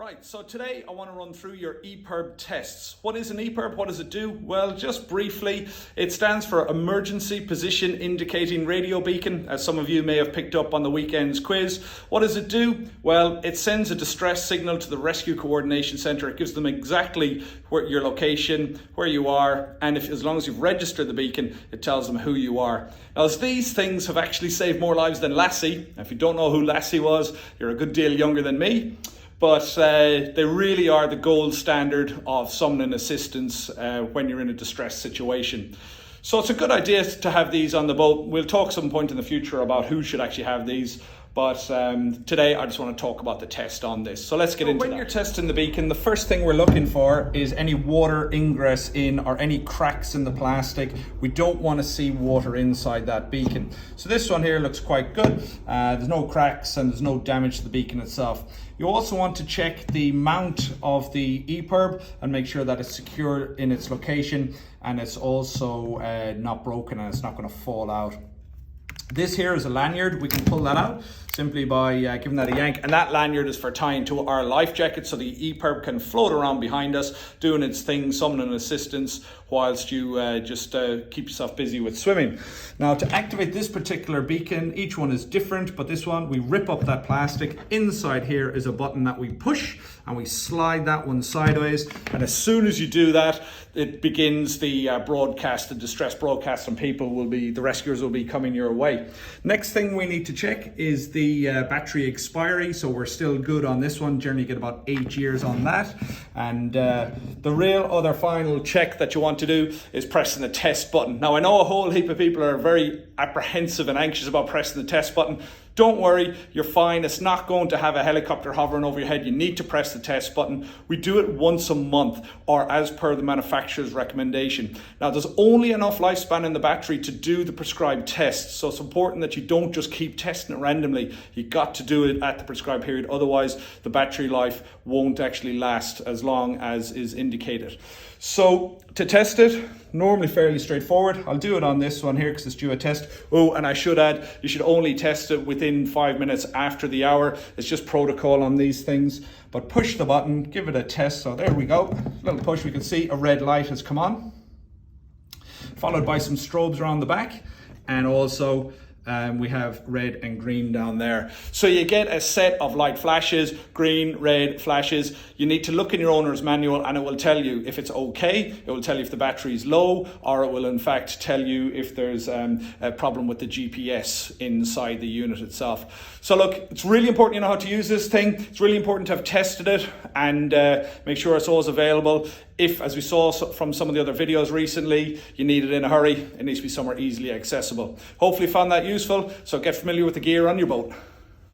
Right, so today I want to run through your EPIRB tests. What is an EPIRB? What does it do? Well, just briefly, it stands for Emergency Position Indicating Radio Beacon, as some of you may have picked up on the weekend's quiz. What does it do? Well, it sends a distress signal to the Rescue Coordination Centre. It gives them exactly where your location, where you are, and as long as you've registered the beacon, it tells them who you are. Now, as these things have actually saved more lives than Lassie. If you don't know who Lassie was, you're a good deal younger than me. But they really are the gold standard of summoning assistance when you're in a distress situation. So it's a good idea to have these on the boat. We'll talk some point in the future about who should actually have these. But today I just want to talk about the test on this. So let's get into that. When you're testing the beacon, the first thing we're looking for is any water ingress in or any cracks in the plastic. We don't want to see water inside that beacon. So this one here looks quite good. There's no cracks and there's no damage to the beacon itself. You also want to check the mount of the EPIRB and make sure that it's secure in its location and it's also not broken and it's not going to fall out. This here is a lanyard. We can pull that out simply by giving that a yank, and that lanyard is for tying to our life jacket so the EPIRB can float around behind us doing its thing, summoning assistance whilst you just keep yourself busy with swimming. Now, to activate this particular beacon, each one is different, but this one, we rip up that plastic. Inside here is a button that we push and we slide that one sideways, and as soon as you do that, it begins the broadcast, the distress broadcast, and the rescuers will be coming your way. Next thing we need to check is the battery expiry. So we're still good on this one. Generally get about 8 years on that. And the real other final check that you want to do is pressing the test button. Now, I know a whole heap of people are very apprehensive and anxious about pressing the test button. Don't worry, you're fine. It's not going to have a helicopter hovering over your head. You need to press the test button. We do it once a month, or as per the manufacturer's recommendation. Now, there's only enough lifespan in the battery to do the prescribed tests, so it's important that you don't just keep testing it randomly. You got to do it at the prescribed period, otherwise the battery life won't actually last as long as is indicated. So to test it, normally fairly straightforward. I'll do it on this one here because it's due a test. Oh, and I should add, you should only test it within 5 minutes after the hour. It's just protocol on these things. But push the button, give it a test. So there we go. Little push, we can see a red light has come on, followed by some strobes around the back, and also we have red and green down there. So you get a set of light flashes, green, red flashes. You need to look in your owner's manual and it will tell you if it's okay, it will tell you if the battery is low, or it will in fact tell you if there's a problem with the GPS inside the unit itself. So look, it's really important you know how to use this thing. It's really important to have tested it and make sure it's always available. If, as we saw from some of the other videos recently, you need it in a hurry, it needs to be somewhere easily accessible. Hopefully you found that useful, so get familiar with the gear on your boat.